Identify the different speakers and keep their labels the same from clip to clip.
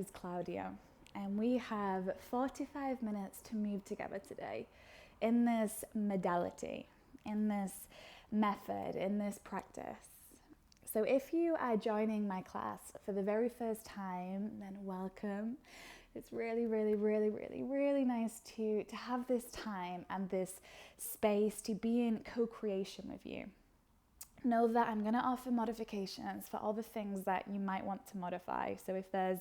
Speaker 1: is Claudia, and we have 45 minutes to move together today in this modality, in this method, in this practice. So if you are joining my class for the very first time, then welcome. It's really, really, really, really, really nice to have this time and this space to be in co-creation with you. Know that I'm going to offer modifications for all the things that you might want to modify. So if there's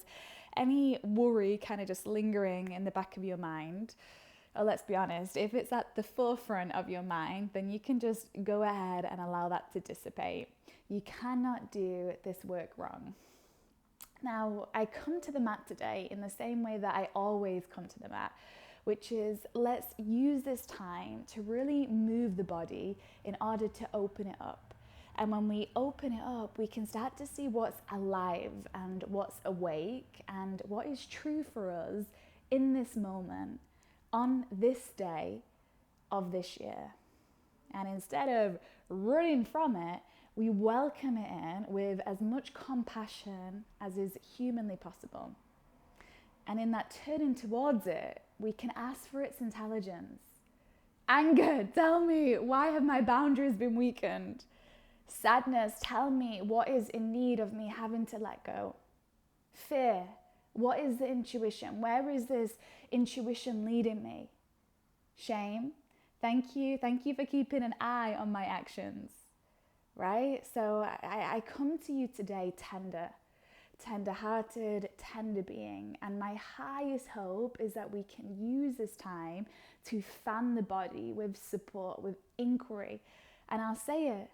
Speaker 1: any worry kind of just lingering in the back of your mind, or let's be honest, if it's at the forefront of your mind, then you can just go ahead and allow that to dissipate. You cannot do this work wrong. Now, I come to the mat today in the same way that I always come to the mat, which is let's use this time to really move the body in order to open it up. And when we open it up, we can start to see what's alive and what's awake and what is true for us in this moment, on this day of this year. And instead of running from it, we welcome it in with as much compassion as is humanly possible. And in that turning towards it, we can ask for its intelligence. Anger, tell me, why have my boundaries been weakened? Sadness, tell me what is in need of me having to let go. Fear, what is the intuition? Where is this intuition leading me? Shame, thank you for keeping an eye on my actions, right? So I come to you today tender-hearted, tender being, and my highest hope is that we can use this time to fan the body with support, with inquiry, and I'll say it,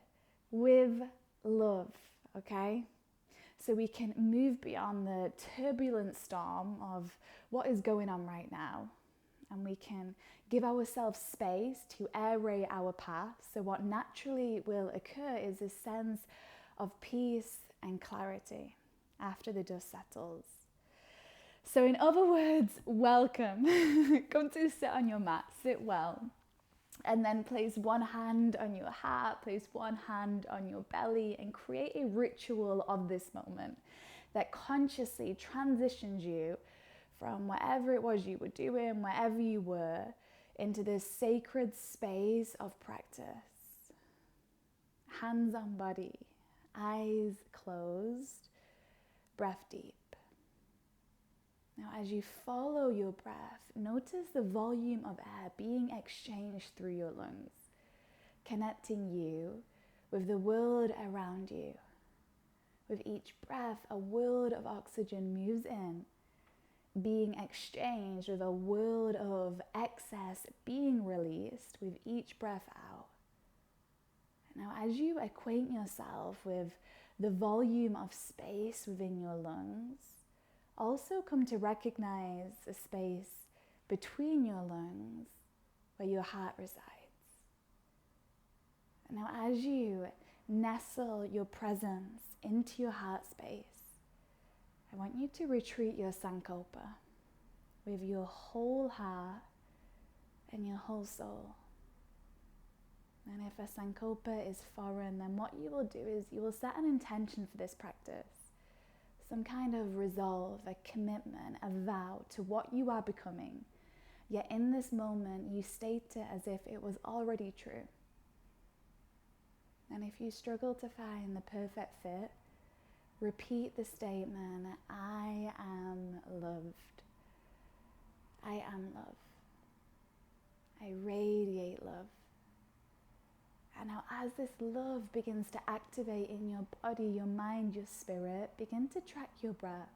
Speaker 1: with love, okay? So we can move beyond the turbulent storm of what is going on right now, and we can give ourselves space to aerate our path. So what naturally will occur is a sense of peace and clarity after the dust settles. So in other words, welcome. Come to sit on your mat, sit well. And then place one hand on your heart, place one hand on your belly, and create a ritual of this moment that consciously transitions you from whatever it was you were doing, wherever you were, into this sacred space of practice. Hands on body, eyes closed, breath deep. Now, as you follow your breath, notice the volume of air being exchanged through your lungs, connecting you with the world around you. With each breath, a world of oxygen moves in, being exchanged with a world of excess being released with each breath out. Now, as you acquaint yourself with the volume of space within your lungs, also come to recognize the space between your lungs where your heart resides. Now, as you nestle your presence into your heart space, I want you to retreat your sankalpa with your whole heart and your whole soul. And if a sankalpa is foreign, then what you will do is you will set an intention for this practice. Some kind of resolve, a commitment, a vow to what you are becoming. Yet in this moment, you state it as if it was already true. And if you struggle to find the perfect fit, repeat the statement, I am loved. I am love. I radiate love. And now as this love begins to activate in your body, your mind, your spirit, begin to track your breath.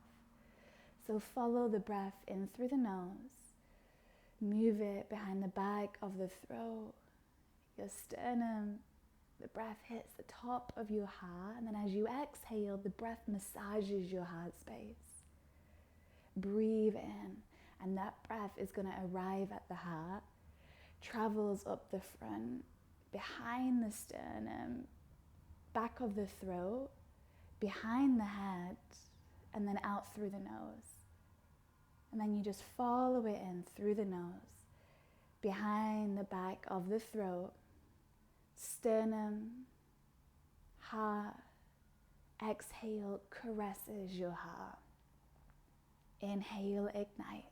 Speaker 1: So follow the breath in through the nose. Move it behind the back of the throat, your sternum. The breath hits the top of your heart. And then as you exhale, the breath massages your heart space. Breathe in. And that breath is going to arrive at the heart, travels up the front, behind the sternum, back of the throat, behind the head, and then out through the nose. And then you just follow it in through the nose, behind the back of the throat, sternum, heart. Exhale caresses your heart. Inhale, ignites.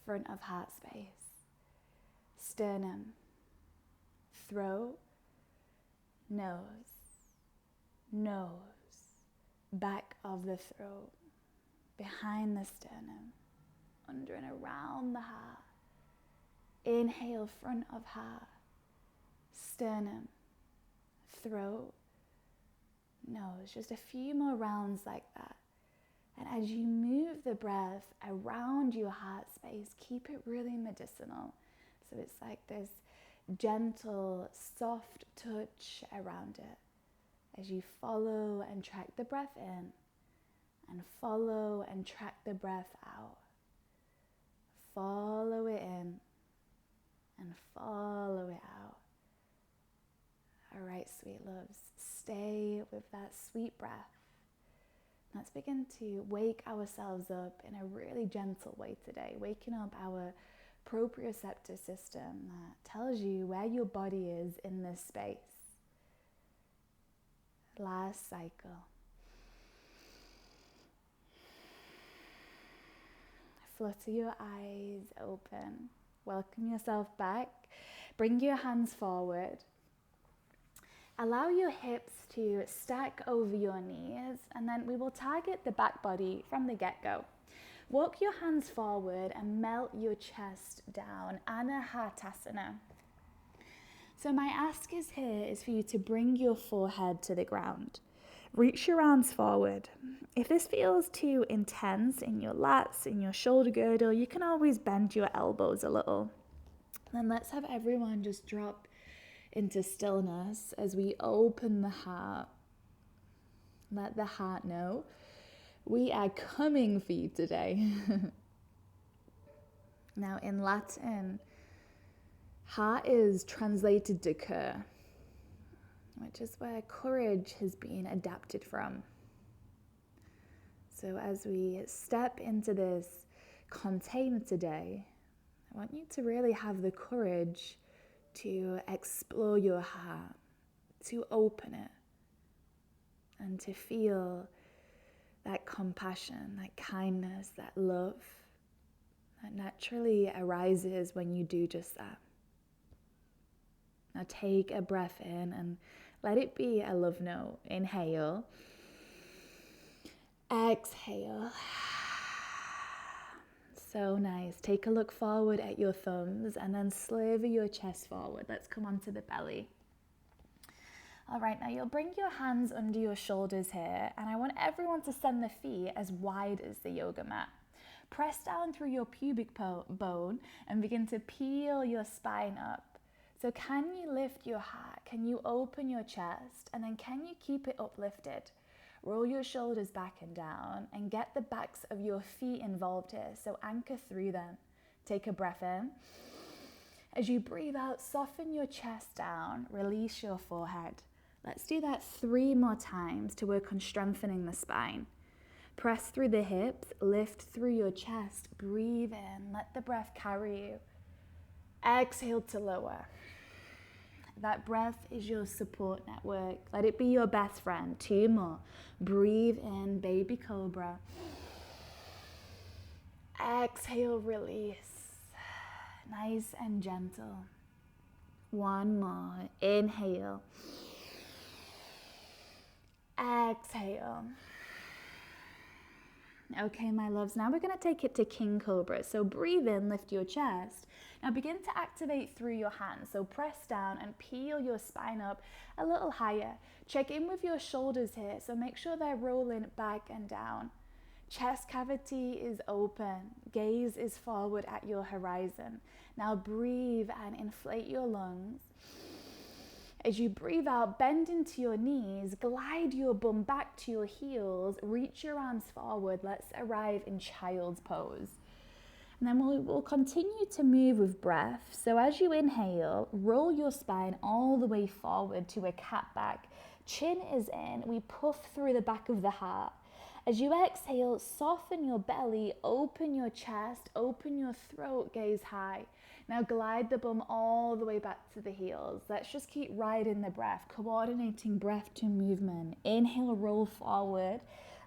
Speaker 1: Front of heart space. Sternum. Throat. Nose. Nose. Back of the throat. Behind the sternum. Under and around the heart. Inhale, front of heart. Sternum. Throat. Nose. Just a few more rounds like that. And as you move the breath around your heart space, keep it really medicinal. So it's like this gentle, soft touch around it. As you follow and track the breath in, and follow and track the breath out. Follow it in, and follow it out. All right, sweet loves, stay with that sweet breath. Let's begin to wake ourselves up in a really gentle way today, waking up our proprioceptor system that tells you where your body is in this space. Last cycle. Flutter your eyes open. Welcome yourself back. Bring your hands forward. Allow your hips to stack over your knees, and then we will target the back body from the get-go. Walk your hands forward and melt your chest down, Anahatasana. So my ask is for you to bring your forehead to the ground. Reach your arms forward. If this feels too intense in your lats, in your shoulder girdle, you can always bend your elbows a little. Then let's have everyone just drop into stillness as we open the heart. Let the heart know we are coming for you today. Now in Latin, heart is translated to cur, which is where courage has been adapted from. So as we step into this container today, I want you to really have the courage to explore your heart, to open it, and to feel that compassion, that kindness, that love that naturally arises when you do just that. Now take a breath in and let it be a love note. Inhale. Exhale. So nice. Take a look forward at your thumbs and then sliver your chest forward. Let's come onto the belly. All right, now you'll bring your hands under your shoulders here, and I want everyone to send the feet as wide as the yoga mat. Press down through your pubic bone and begin to peel your spine up. So can you lift your heart? Can you open your chest? And then can you keep it uplifted? Roll your shoulders back and down and get the backs of your feet involved here. So anchor through them. Take a breath in. As you breathe out, soften your chest down, release your forehead. Let's do that 3 more times to work on strengthening the spine. Press through the hips, lift through your chest, breathe in, let the breath carry you. Exhale to lower. That breath is your support network. Let it be your best friend. 2 more. Breathe in, baby cobra. Exhale, release. Nice and gentle. 1 more. Inhale. Exhale. Okay, my loves, now we're going to take it to King Cobra. So breathe in, lift your chest. Now begin to activate through your hands. So press down and peel your spine up a little higher. Check in with your shoulders here. So make sure they're rolling back and down. Chest cavity is open. Gaze is forward at your horizon. Now breathe and inflate your lungs. As you breathe out, bend into your knees, glide your bum back to your heels, reach your arms forward. Let's arrive in child's pose. And then we'll continue to move with breath. So as you inhale, roll your spine all the way forward to a cat back. Chin is in, we puff through the back of the heart. As you exhale, soften your belly, open your chest, open your throat, gaze high. Now glide the bum all the way back to the heels. Let's just keep riding the breath, coordinating breath to movement. Inhale, roll forward.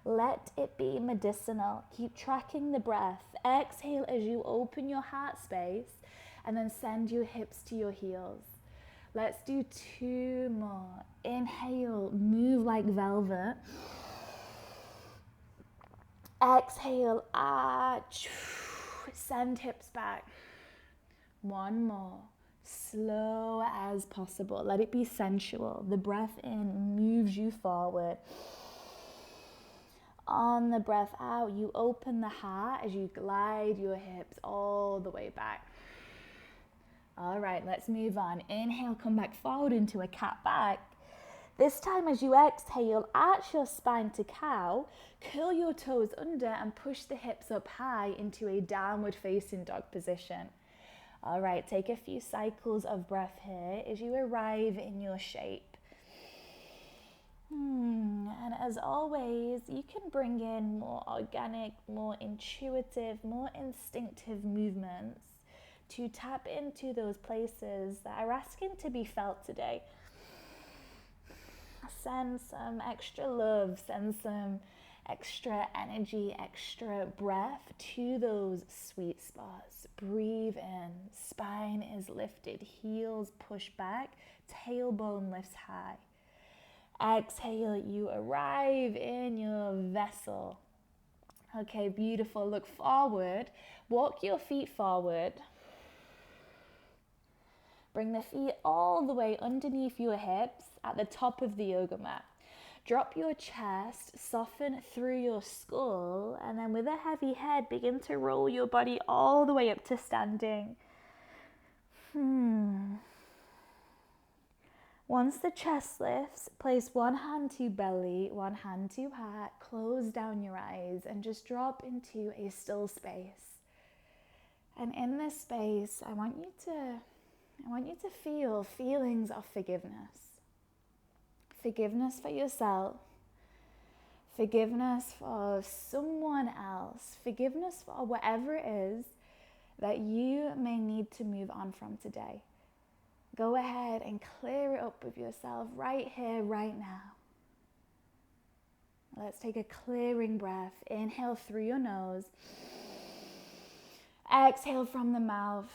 Speaker 1: Let it be medicinal. Keep tracking the breath. Exhale as you open your heart space and then send your hips to your heels. Let's do 2 more. Inhale, move like velvet. Exhale, arch. Send hips back. 1 more. Slow as possible. Let it be sensual. The breath in moves you forward. On the breath out, you open the heart as you glide your hips all the way back. All right, let's move on. Inhale, come back forward into a cat back. This time as you exhale, arch your spine to cow, curl your toes under and push the hips up high into a downward facing dog position. All right, take a few cycles of breath here as you arrive in your shape. And as always, you can bring in more organic, more intuitive, more instinctive movements to tap into those places that are asking to be felt today. Send some extra love, send some extra energy, extra breath to those sweet spots. Breathe in, spine is lifted, heels push back, tailbone lifts high. Exhale, you arrive in your vessel. Okay, beautiful. Look forward. Walk your feet forward. Bring the feet all the way underneath your hips at the top of the yoga mat. Drop your chest, soften through your skull, and then with a heavy head, begin to roll your body all the way up to standing. Once the chest lifts, place one hand to belly, one hand to heart, close down your eyes and just drop into a still space. And in this space, I want you to feel feelings of forgiveness. Forgiveness for yourself, forgiveness for someone else, forgiveness for whatever it is that you may need to move on from today. Go ahead and clear it up with yourself right here, right now. Let's take a clearing breath. Inhale through your nose. Exhale from the mouth.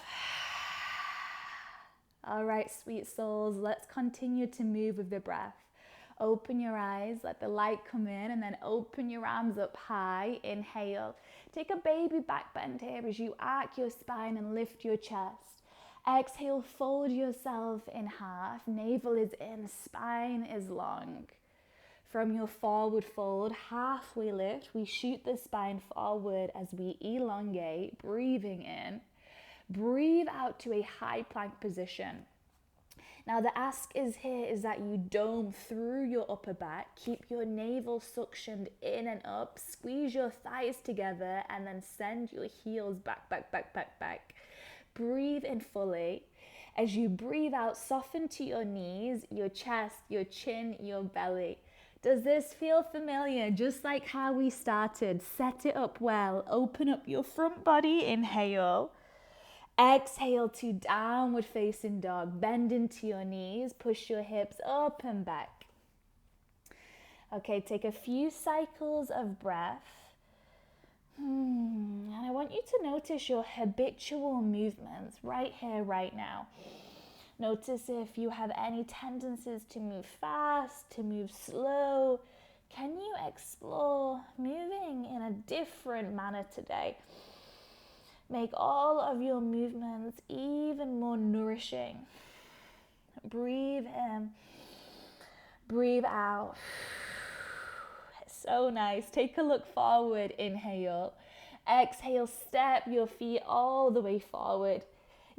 Speaker 1: All right, sweet souls, let's continue to move with the breath. Open your eyes, let the light come in, and then open your arms up high. Inhale. Take a baby back bend here as you arc your spine and lift your chest. Exhale, fold yourself in half. Navel is in, spine is long. From your forward fold, halfway lift, we shoot the spine forward as we elongate, breathing in. Breathe out to a high plank position. Now the ask is that you dome through your upper back, keep your navel suctioned in and up, squeeze your thighs together, and then send your heels back, back, back, back, back. Breathe in fully. As you breathe out, soften to your knees, your chest, your chin, your belly. Does this feel familiar? Just like how we started. Set it up well. Open up your front body. Inhale. Exhale to downward facing dog. Bend into your knees. Push your hips up and back. Okay, take a few cycles of breath. And I want you to notice your habitual movements right here, right now. Notice if you have any tendencies to move fast, to move slow. Can you explore moving in a different manner today? Make all of your movements even more nourishing. Breathe in, breathe out. So nice. Take a look forward. Inhale. Exhale, step your feet all the way forward.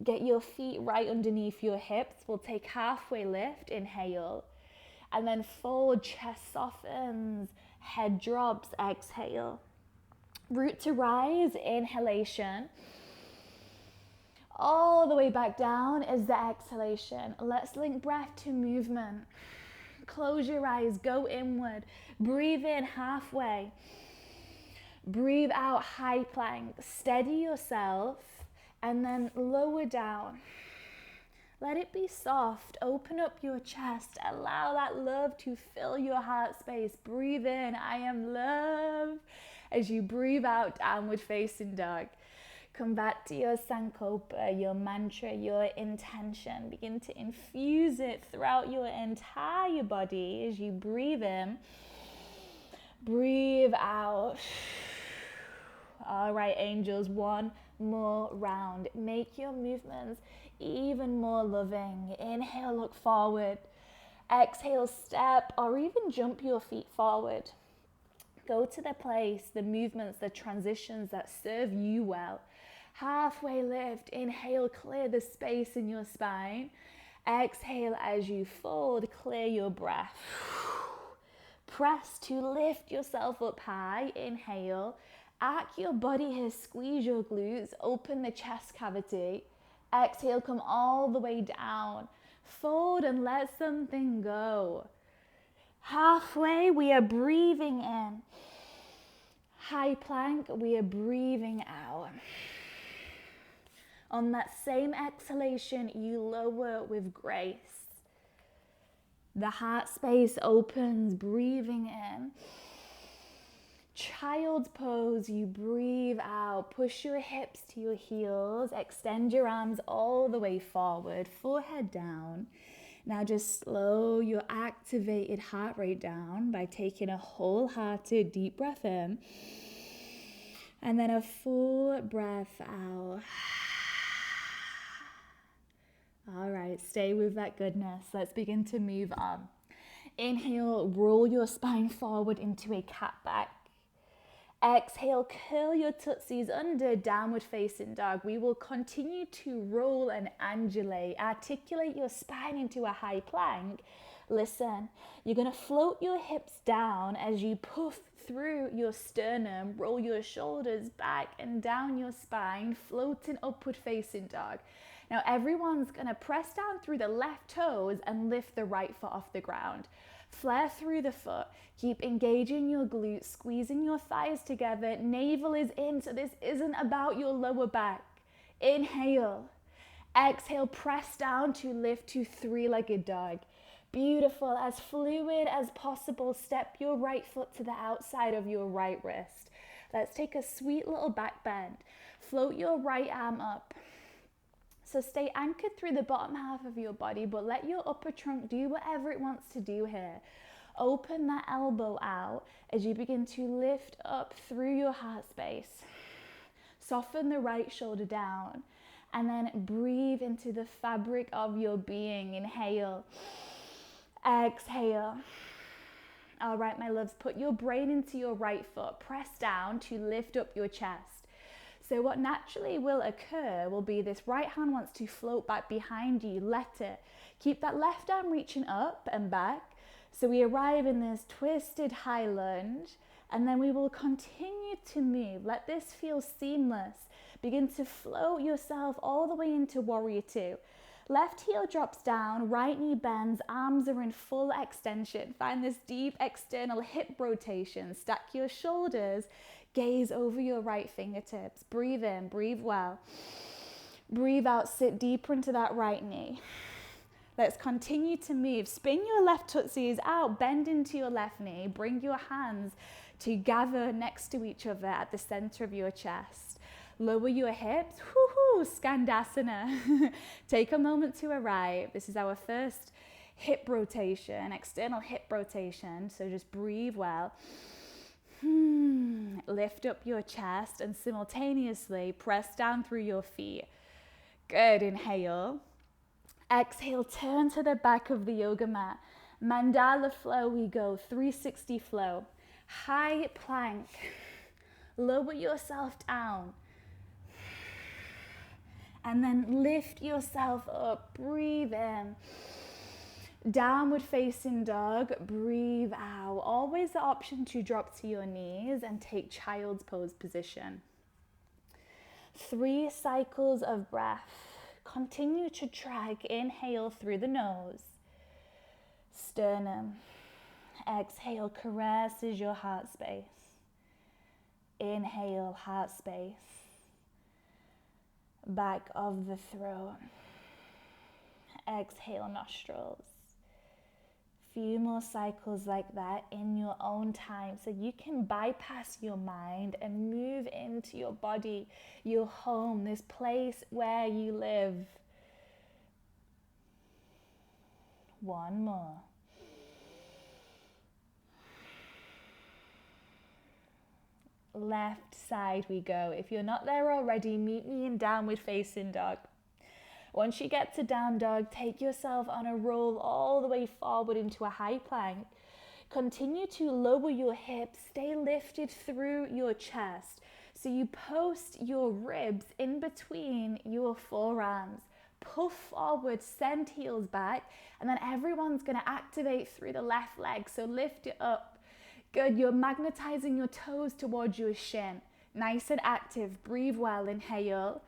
Speaker 1: Get your feet right underneath your hips. We'll take halfway lift. Inhale. And then fold, chest softens, head drops. Exhale. Root to rise. Inhalation. All the way back down is the exhalation. Let's link breath to movement. Close your eyes, go inward. Breathe in halfway. Breathe out, high plank. Steady yourself and then lower down. Let it be soft. Open up your chest. Allow that love to fill your heart space. Breathe in, I am love. As you breathe out, downward facing dog. Come back to your sankalpa, your mantra, your intention. Begin to infuse it throughout your entire body as you breathe in. Breathe out. All right, angels, one more round. Make your movements even more loving. Inhale, look forward. Exhale, step or even jump your feet forward. Go to the place, the movements, the transitions that serve you well. Halfway lift. Inhale, clear the space in your spine. Exhale as you fold, clear your breath. Press to lift yourself up high. Inhale. Arc your body here, squeeze your glutes, open the chest cavity. Exhale, come all the way down. Fold and let something go. Halfway, we are breathing in. High plank, we are breathing out. On that same exhalation, you lower with grace. The heart space opens, breathing in. Child's pose, you breathe out. Push your hips to your heels. Extend your arms all the way forward, forehead down. Now just slow your activated heart rate down by taking a wholehearted deep breath in. And then a full breath out. All right, stay with that goodness. Let's begin to move on. Inhale, roll your spine forward into a cat back. Exhale, curl your tootsies under, downward facing dog. We will continue to roll and undulate. Articulate your spine into a high plank. Listen, you're going to float your hips down as you puff through your sternum, roll your shoulders back and down your spine, floating upward facing dog. Now everyone's going to press down through the left toes and lift the right foot off the ground. Flare through the foot. Keep engaging your glutes, squeezing your thighs together. Navel is in, so this isn't about your lower back. Inhale. Exhale, press down to lift to three-legged dog. Beautiful, as fluid as possible. Step your right foot to the outside of your right wrist. Let's take a sweet little back bend. Float your right arm up. So stay anchored through the bottom half of your body, but let your upper trunk do whatever it wants to do here. Open that elbow out as you begin to lift up through your heart space. Soften the right shoulder down and then breathe into the fabric of your being. Inhale, exhale. All right, my loves, put your brain into your right foot. Press down to lift up your chest. So what naturally will occur will be this right hand wants to float back behind you. Let it. Keep that left arm reaching up and back. So we arrive in this twisted high lunge, and then we will continue to move. Let this feel seamless. Begin to float yourself all the way into warrior two. Left heel drops down, right knee bends, arms are in full extension. Find this deep external hip rotation. Stack your shoulders. Gaze over your right fingertips. Breathe in, breathe well. Breathe out, sit deeper into that right knee. Let's continue to move. Spin your left tootsies out, bend into your left knee. Bring your hands together next to each other at the center of your chest. Lower your hips, woohoo, Skandasana. Take a moment to arrive. This is our first hip rotation, external hip rotation. So just breathe well. Lift up your chest and simultaneously press down through your feet. Good, inhale. Exhale, turn to the back of the yoga mat. Mandala flow, we go, 360 flow. High plank. Lower yourself down. And then lift yourself up, breathe in. Downward facing dog, breathe out. Always the option to drop to your knees and take child's pose position. 3 cycles of breath. Continue to drag. Inhale through the nose. Sternum. Exhale, caresses your heart space. Inhale, heart space. Back of the throat. Exhale, nostrils. Few more cycles like that in your own time, so you can bypass your mind and move into your body, your home, this place where you live. One more. Left side we go. If you're not there already, meet me in downward facing dog. Once you get to down dog, take yourself on a roll all the way forward into a high plank. Continue to lower your hips, stay lifted through your chest. So you post your ribs in between your forearms. Puff forward, send heels back, and then everyone's gonna activate through the left leg. So lift it up. Good, you're magnetizing your toes towards your shin. Nice and active, breathe well, inhale.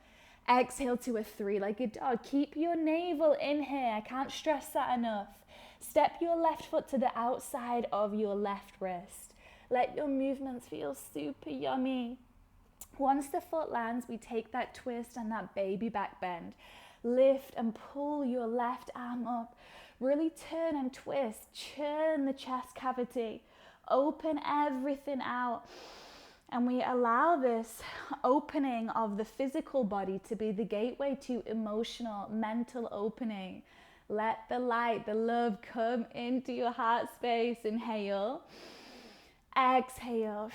Speaker 1: Exhale to a three-legged dog. Keep your navel in here. I can't stress that enough. Step your left foot to the outside of your left wrist. Let your movements feel super yummy. Once the foot lands, we take that twist and that baby back bend. Lift and pull your left arm up. Really turn and twist. Churn the chest cavity. Open everything out. And we allow this opening of the physical body to be the gateway to emotional, mental opening. Let the light, the love come into your heart space. Inhale. Exhale.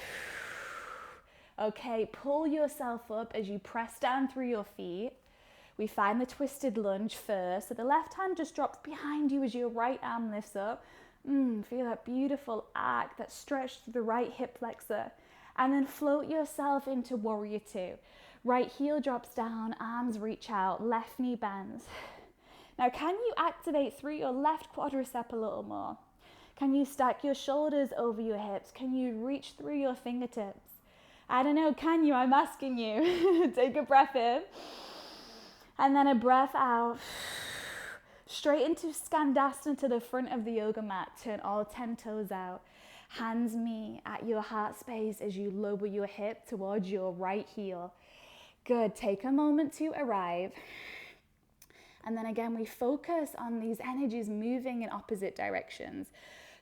Speaker 1: Okay, pull yourself up as you press down through your feet. We find the twisted lunge first. So the left hand just drops behind you as your right arm lifts up. Feel that beautiful arc, that stretch through the right hip flexor. And then float yourself into warrior two. Right heel drops down, arms reach out, left knee bends. Now, can you activate through your left quadricep a little more? Can you stack your shoulders over your hips? Can you reach through your fingertips? I don't know, can you? I'm asking you. Take a breath in. And then a breath out. Straight into Skandasana to the front of the yoga mat. Turn all 10 toes out. Hands meet at your heart space as you lower your hip towards your right heel. Good, take a moment to arrive. And then again, we focus on these energies moving in opposite directions.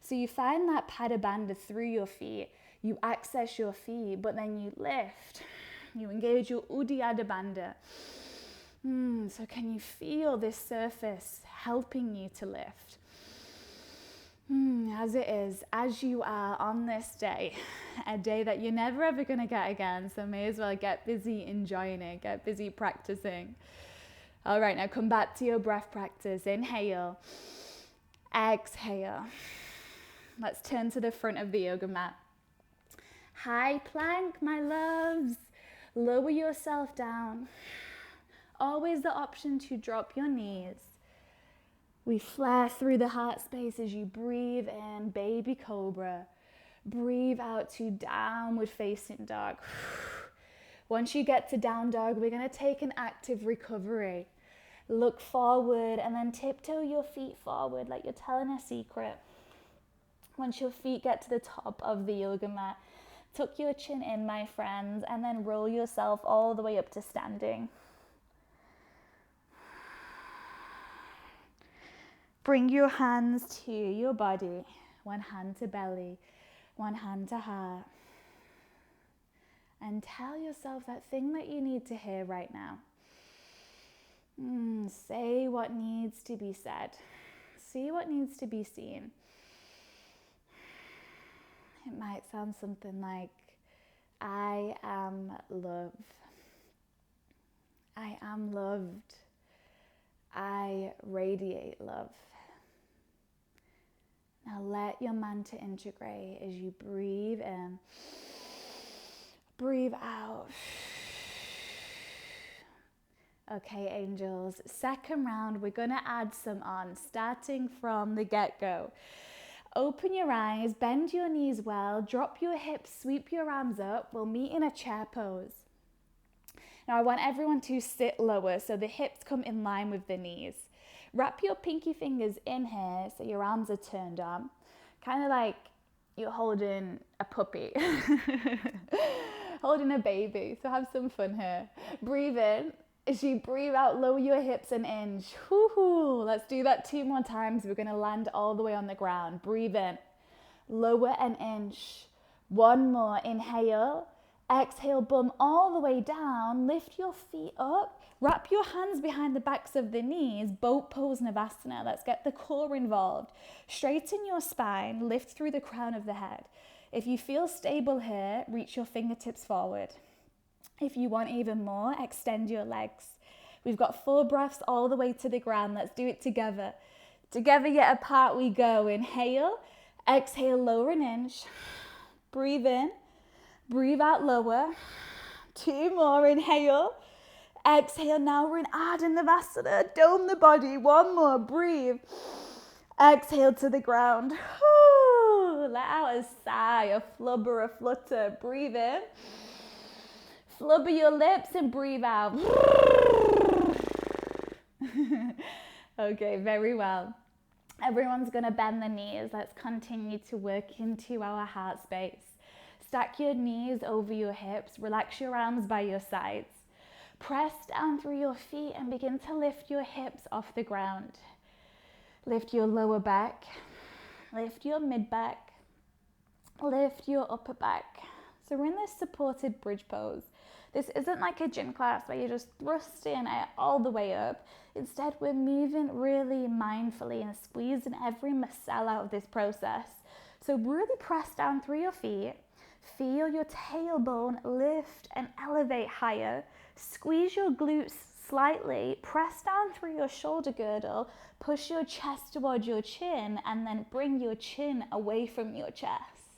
Speaker 1: So you find that Pada Bandha through your feet, you access your feet, but then you lift. You engage your Uddiyana Bandha. So can you feel this surface helping you to lift? As it is, as you are on this day, a day that you're never ever going to get again, so may as well get busy enjoying it, get busy practicing. All right, now come back to your breath practice. Inhale, exhale. Let's turn to the front of the yoga mat. High plank, my loves. Lower yourself down. Always the option to drop your knees. We flare through the heart space as you breathe in, baby cobra. Breathe out to downward facing dog. Once you get to down dog, we're going to take an active recovery. Look forward and then tiptoe your feet forward like you're telling a secret. Once your feet get to the top of the yoga mat, tuck your chin in, my friends, and then roll yourself all the way up to standing. Bring your hands to your body, one hand to belly, one hand to heart. And tell yourself that thing that you need to hear right now. Say what needs to be said. See what needs to be seen. It might sound something like, I am love. I am loved. I radiate love. Now let your mantra integrate as you breathe in, breathe out. Okay, angels, second round, we're gonna add some on, starting from the get-go. Open your eyes, bend your knees well, drop your hips, sweep your arms up. We'll meet in a chair pose. Now I want everyone to sit lower so the hips come in line with the knees. Wrap your pinky fingers in here so your arms are turned on. Kind of like you're holding a puppy. Holding a baby. So have some fun here. Breathe in. As you breathe out, lower your hips an inch. Woo-hoo. Let's do that 2 more times. We're going to land all the way on the ground. Breathe in. Lower an inch. 1 more. Inhale. Exhale, bum all the way down. Lift your feet up. Wrap your hands behind the backs of the knees. Boat pose Navasana. Let's get the core involved. Straighten your spine. Lift through the crown of the head. If you feel stable here, reach your fingertips forward. If you want even more, extend your legs. We've got 4 breaths all the way to the ground. Let's do it together. Together yet apart we go. Inhale, exhale, lower an inch. Breathe in, breathe out, lower. 2 more, inhale, exhale. Now we're in Ardha Navasana. Dome the body. 1 more, breathe. Exhale to the ground. Let out a sigh, a flubber, a flutter. Breathe in. Flubber your lips and breathe out. Okay, very well. Everyone's gonna bend the knees. Let's continue to work into our heart space. Stack your knees over your hips. Relax your arms by your sides. Press down through your feet and begin to lift your hips off the ground. Lift your lower back. Lift your mid back. Lift your upper back. So we're in this supported bridge pose. This isn't like a gym class where you're just thrusting it all the way up. Instead, we're moving really mindfully and squeezing every muscle out of this process. So really press down through your feet. Feel your tailbone lift and elevate higher. Squeeze your glutes slightly. Press down through your shoulder girdle. Push your chest towards your chin and then bring your chin away from your chest.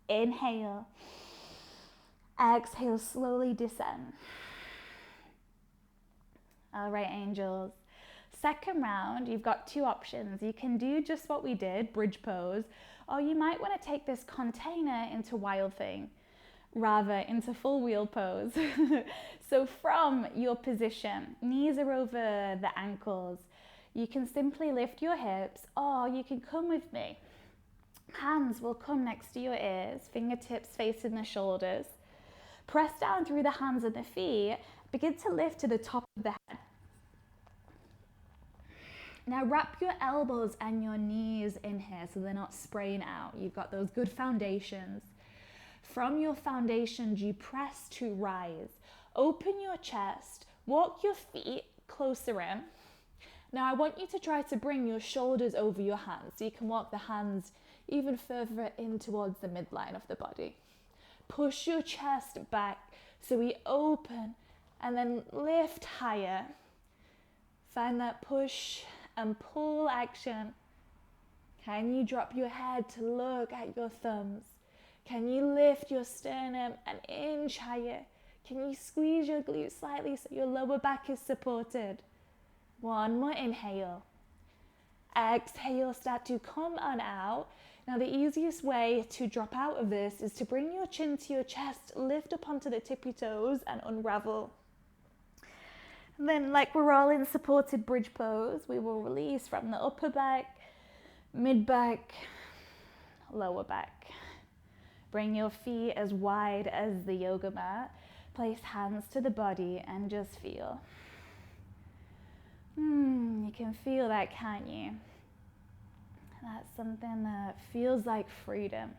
Speaker 1: Inhale. Exhale, slowly descend. All right, angels. Second round, you've got 2 options. You can do just what we did, bridge pose, or you might want to take this container into wild thing, rather into full wheel pose. So from your position, knees are over the ankles. You can simply lift your hips, or you can come with me. Hands will come next to your ears, fingertips facing the shoulders. Press down through the hands and the feet. Begin to lift to the top of the head. Now wrap your elbows and your knees in here so they're not spraying out. You've got those good foundations. From your foundations, you press to rise. Open your chest. Walk your feet closer in. Now I want you to try to bring your shoulders over your hands so you can walk the hands even further in towards the midline of the body. Push your chest back so we open and then lift higher. Find that push and pull action. Can you drop your head to look at your thumbs? Can you lift your sternum an inch higher? Can you squeeze your glutes slightly so your lower back is supported? 1 more inhale. Exhale, start to come on out. Now the easiest way to drop out of this is to bring your chin to your chest, lift up onto the tippy toes and unravel. And then like we're all in supported bridge pose, we will release from the upper back, mid back, lower back. Bring your feet as wide as the yoga mat. Place hands to the body and just feel. You can feel that, can't you? That's something that feels like freedom.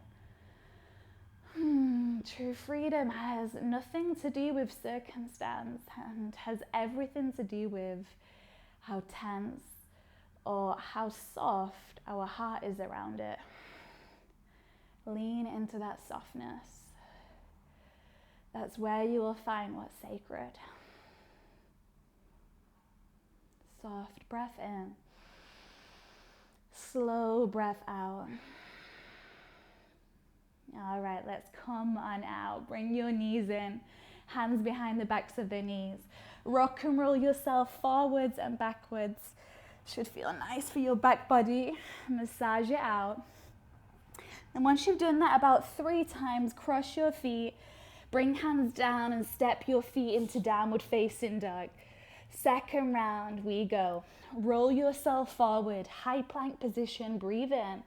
Speaker 1: True freedom has nothing to do with circumstance and has everything to do with how tense or how soft our heart is around it. Lean into that softness. That's where you will find what's sacred. Soft breath in. Slow breath out. All right, let's come on out. Bring your knees in, hands behind the backs of the knees. Rock and roll yourself forwards and backwards. Should feel nice for your back body. Massage it out. And once you've done that about 3 times, cross your feet, bring hands down and step your feet into downward facing dog. Second round, we go. Roll yourself forward, high plank position, breathe in.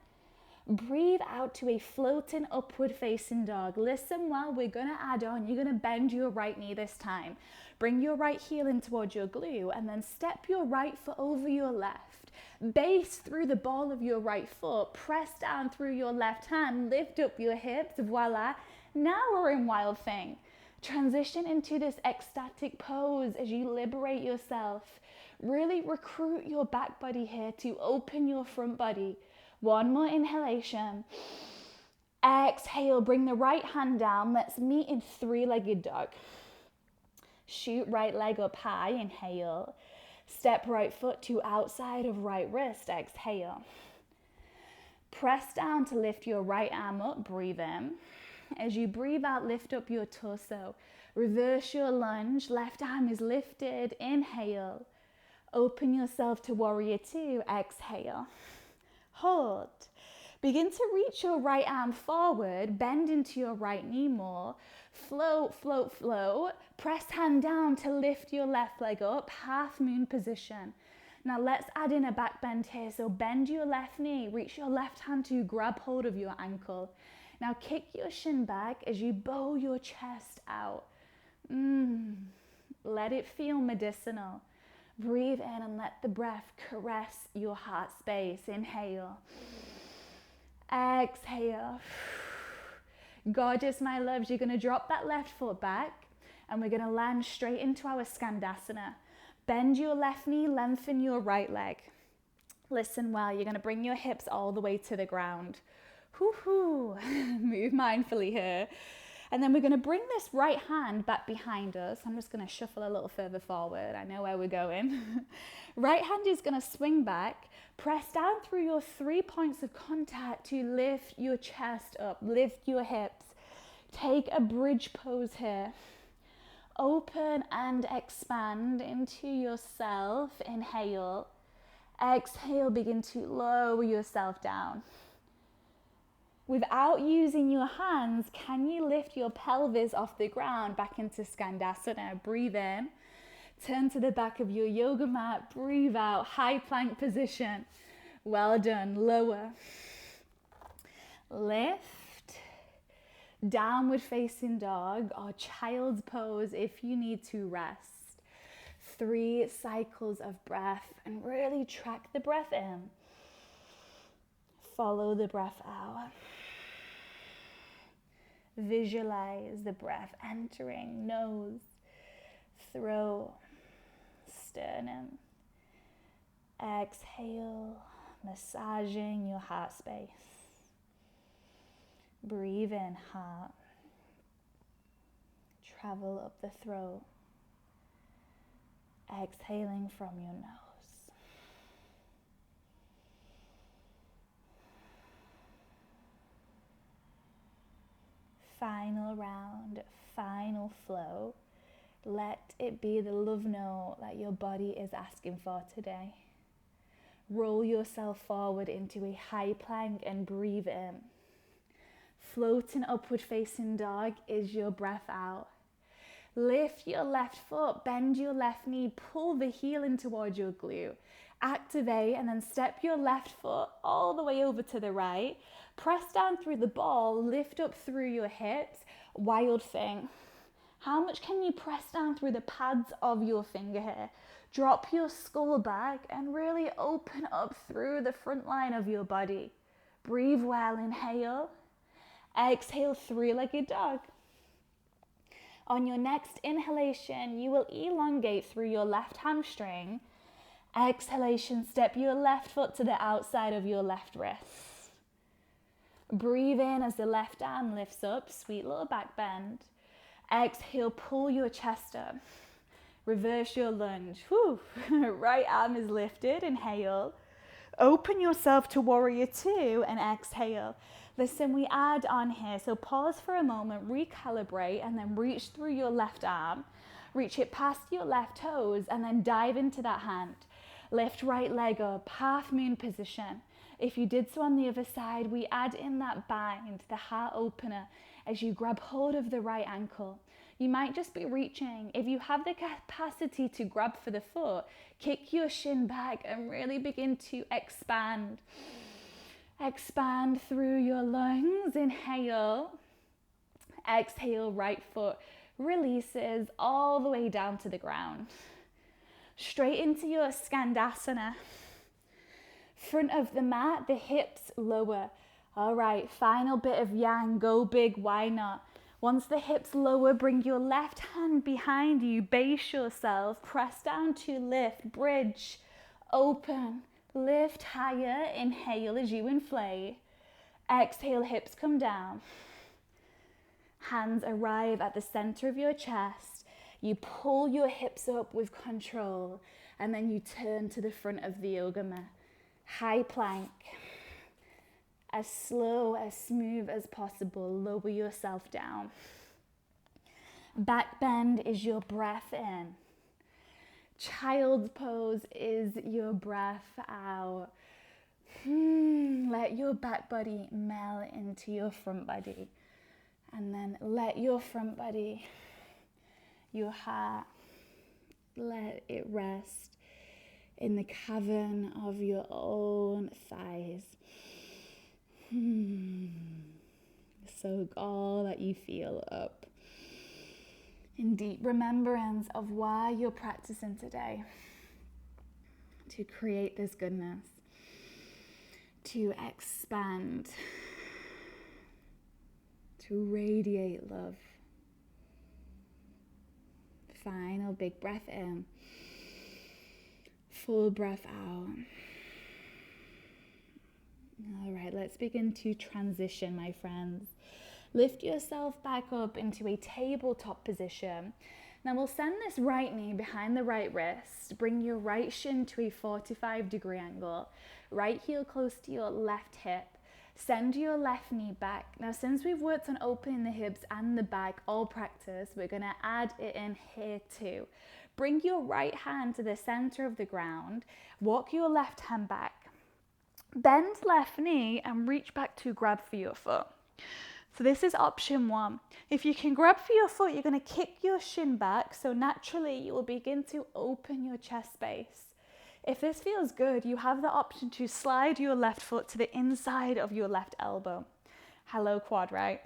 Speaker 1: Breathe out to a floating upward facing dog. Listen well, we're gonna add on, you're gonna bend your right knee this time. Bring your right heel in towards your glute and then step your right foot over your left. Base through the ball of your right foot, press down through your left hand, lift up your hips, voila. Now we're in wild thing. Transition into this ecstatic pose as you liberate yourself. Really recruit your back body here to open your front body. One more inhalation. Exhale, bring the right hand down. Let's meet in three-legged dog. Shoot right leg up high, inhale. Step right foot to outside of right wrist, exhale. Press down to lift your right arm up, breathe in. As you breathe out, lift up your torso. Reverse your lunge, left arm is lifted, inhale. Open yourself to warrior two, exhale. Hold. Begin to reach your right arm forward, bend into your right knee more. Float, float, float. Press hand down to lift your left leg up, half moon position. Now let's add in a back bend here. So bend your left knee, reach your left hand to grab hold of your ankle. Now kick your shin back as you bow your chest out. Let it feel medicinal. Breathe in and let the breath caress your heart space. Inhale. Exhale. Gorgeous, my loves. You're going to drop that left foot back and we're going to land straight into our Skandasana. Bend your left knee, lengthen your right leg. Listen well, you're going to bring your hips all the way to the ground. Move mindfully here. And then we're going to bring this right hand back behind us. I'm just going to shuffle a little further forward. I know where we're going. Right hand is going to swing back. Press down through your 3 points of contact to lift your chest up. Lift your hips. Take a bridge pose here. Open and expand into yourself. Inhale. Exhale, begin to lower yourself down. Without using your hands, can you lift your pelvis off the ground back into Skandasana? Breathe in. Turn to the back of your yoga mat. Breathe out. High plank position. Well done. Lower. Lift. Downward facing dog or child's pose if you need to rest. 3 cycles of breath and really track the breath in. Follow the breath out. Visualize the breath entering nose, throat, sternum. Exhale, massaging your heart space. Breathe in, heart. Travel up the throat. Exhaling from your nose. Final round, final flow. Let it be the love note that your body is asking for today. Roll yourself forward into a high plank and breathe in. Floating upward facing dog is your breath out. Lift your left foot, bend your left knee, pull the heel in towards your glute. Activate and then step your left foot all the way over to the right. Press down through the ball, lift up through your hips. Wild thing. How much can you press down through the pads of your finger here? Drop your skull back and really open up through the front line of your body. Breathe well, inhale. Exhale, 3-legged dog. On your next inhalation, you will elongate through your left hamstring. Exhalation, step your left foot to the outside of your left wrist. Breathe in as the left arm lifts up, sweet little back bend. Exhale, pull your chest up. Reverse your lunge. Right arm is lifted, inhale. Open yourself to warrior two and exhale. Listen, we add on here, so pause for a moment, recalibrate, and then reach through your left arm. Reach it past your left toes and then dive into that hand. Lift right leg up, half moon position. If you did so on the other side, we add in that bind, the heart opener, as you grab hold of the right ankle. You might just be reaching. If you have the capacity to grab for the foot, kick your shin back and really begin to expand. Expand through your lungs. Inhale. Exhale, right foot releases all the way down to the ground. Straight into your Skandasana. Front of the mat, the hips lower. All right, final bit of yang, go big, why not? Once the hips lower, bring your left hand behind you, base yourself, press down to lift, bridge, open, lift higher, inhale as you inflate. Exhale, hips come down. Hands arrive at the center of your chest. You pull your hips up with control, and then you turn to the front of the yoga mat. High plank. As slow, as smooth as possible, lower yourself down. Back bend is your breath in. Child's pose is your breath out. Let your back body melt into your front body. And then let your front body, your heart, let it rest in the cavern of your own thighs. Soak all that you feel up in deep remembrance of why you're practicing today. To create this goodness, to expand, to radiate love. Final big breath in, full breath out. All right, let's begin to transition, my friends. Lift yourself back up into a tabletop position. Now we'll send this right knee behind the right wrist. Bring your right shin to a 45-degree angle. Right heel close to your left hip. Send your left knee back. Now, since we've worked on opening the hips and the back all practice, we're going to add it in here too. Bring your right hand to the center of the ground. Walk your left hand back. Bend left knee and reach back to grab for your foot. So this is option one. If you can grab for your foot, you're going to kick your shin back. So naturally, you will begin to open your chest space. If this feels good, you have the option to slide your left foot to the inside of your left elbow. Hello, quad, right?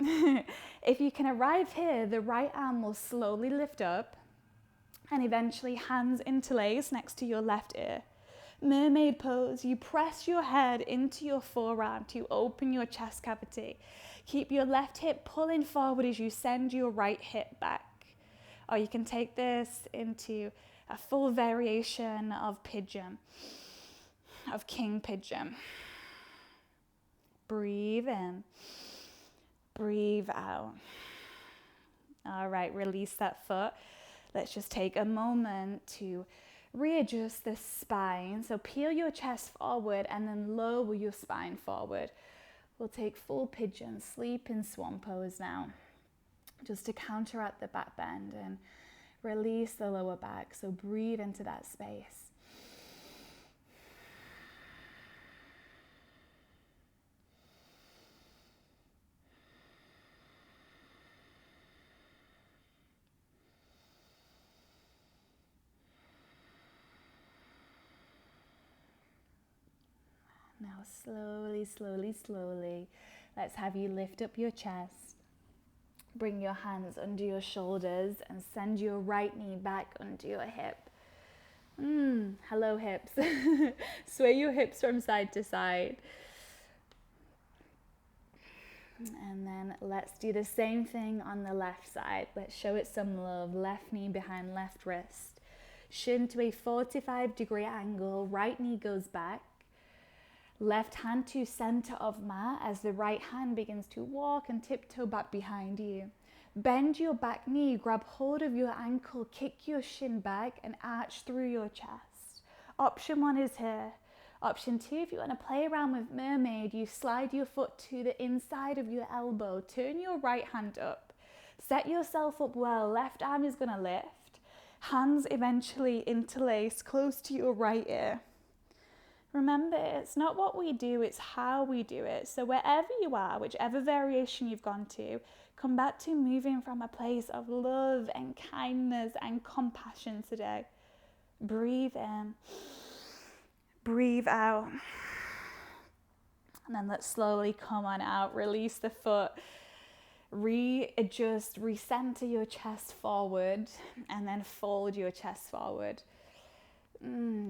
Speaker 1: If you can arrive here, the right arm will slowly lift up and eventually hands interlace next to your left ear. Mermaid pose, you press your head into your forearm to open your chest cavity. Keep your left hip pulling forward as you send your right hip back. Or you can take this into a full variation of pigeon, of king pigeon. Breathe in, breathe out. All right, release that foot. Let's just take a moment to readjust the spine. So peel your chest forward and then lower your spine forward. We'll take full pigeon, sleeping swan pose now, just to counteract the back bend and release the lower back. So breathe into that space. Now slowly, slowly, slowly, let's have you lift up your chest. Bring your hands under your shoulders and send your right knee back under your hip. Hello, hips. Sway your hips from side to side. And then let's do the same thing on the left side. Let's show it some love. Left knee behind left wrist. Shin to a 45-degree angle. Right knee goes back. Left hand to center of mat as the right hand begins to walk and tiptoe back behind you. Bend your back knee, grab hold of your ankle, kick your shin back and arch through your chest. Option one is here. Option two, if you want to play around with mermaid, you slide your foot to the inside of your elbow, turn your right hand up. Set yourself up well, left arm is going to lift. Hands eventually interlace close to your right ear. Remember, it's not what we do, it's how we do it. So wherever you are, whichever variation you've gone to, come back to moving from a place of love and kindness and compassion today. Breathe in, breathe out. And then let's slowly come on out, release the foot, readjust, recenter your chest forward, and then fold your chest forward.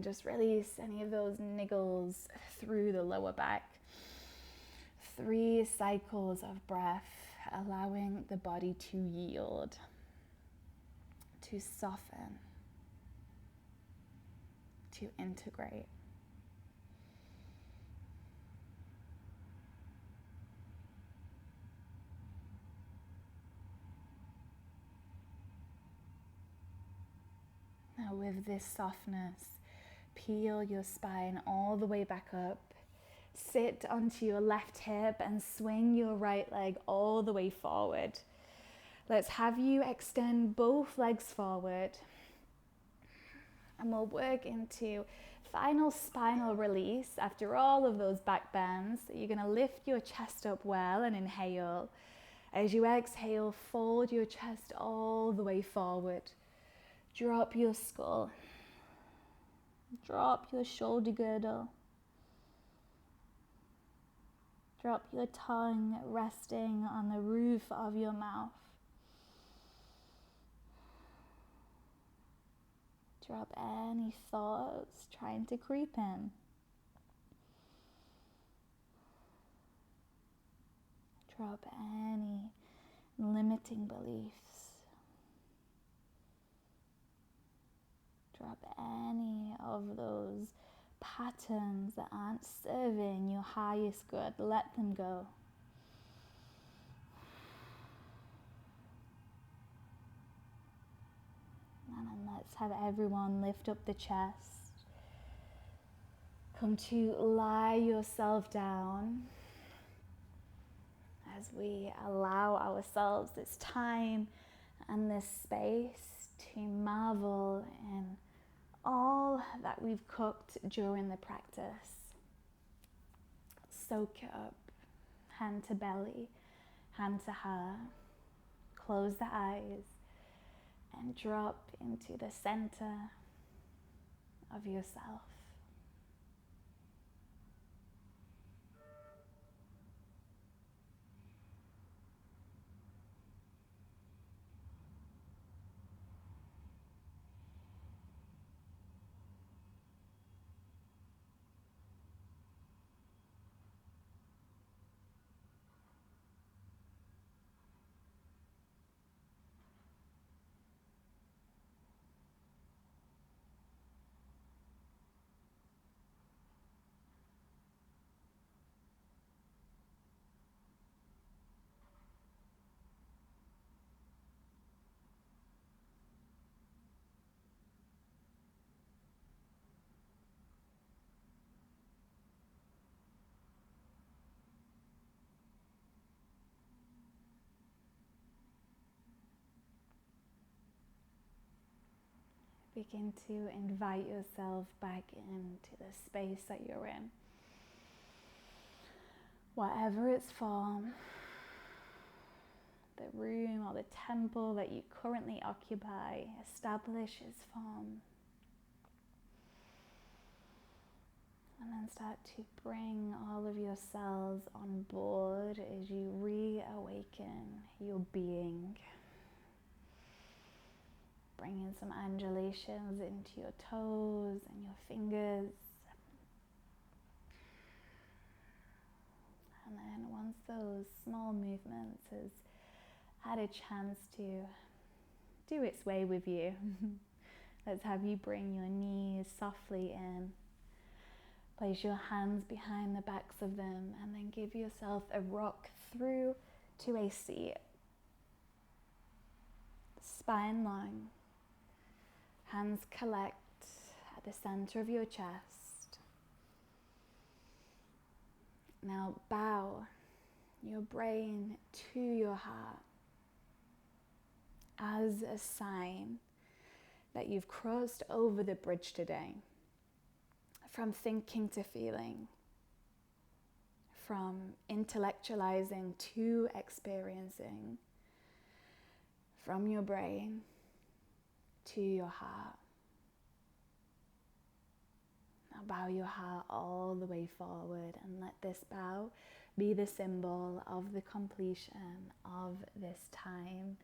Speaker 1: Just release any of those niggles through the lower back. 3 cycles of breath, allowing the body to yield, to soften, to integrate. Now with this softness, peel your spine all the way back up. Sit onto your left hip and swing your right leg all the way forward. Let's have you extend both legs forward. And we'll work into final spinal release after all of those back bends. You're going to lift your chest up well and inhale. As you exhale, fold your chest all the way forward. Drop your skull. Drop your shoulder girdle. Drop your tongue resting on the roof of your mouth. Drop any thoughts trying to creep in. Drop any limiting beliefs. Drop any of those patterns that aren't serving your highest good. Let them go. And then let's have everyone lift up the chest. Come to lie yourself down as we allow ourselves this time and this space to marvel in all that we've cooked during the practice. Soak it up, hand to belly, hand to heart. Close the eyes and drop into the center of yourself. Begin to invite yourself back into the space that you're in. Whatever its form, the room or the temple that you currently occupy, establish its form. And then start to bring all of your cells on board as you reawaken your being. Bring in some undulations into your toes and your fingers. And then once those small movements has had a chance to do its way with you, let's have you bring your knees softly in. Place your hands behind the backs of them and then give yourself a rock through to a seat. Spine long. Hands collect at the center of your chest. Now bow your brain to your heart as a sign that you've crossed over the bridge today. From thinking to feeling, from intellectualizing to experiencing, from your brain to your heart. Bow your heart all the way forward and let this bow be the symbol of the completion of this time,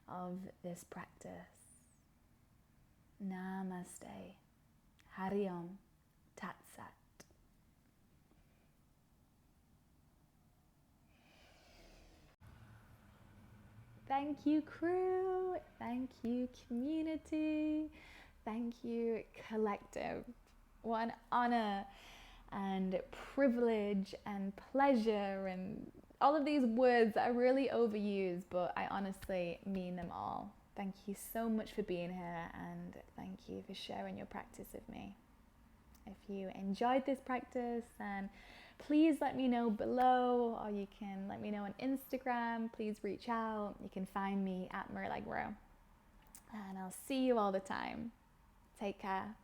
Speaker 1: of this practice. Namaste. Hari Om. Tat Sat. Thank you, crew. Thank you, community. Thank you, collective. What an honor and privilege and pleasure, and all of these words that are really overused, but I honestly mean them all. Thank you so much for being here, and thank you for sharing your practice with me. If you enjoyed this practice, then please let me know below, or you can let me know on Instagram. Please reach out. You can find me at Mirallegro, and I'll see you all the time. Take care.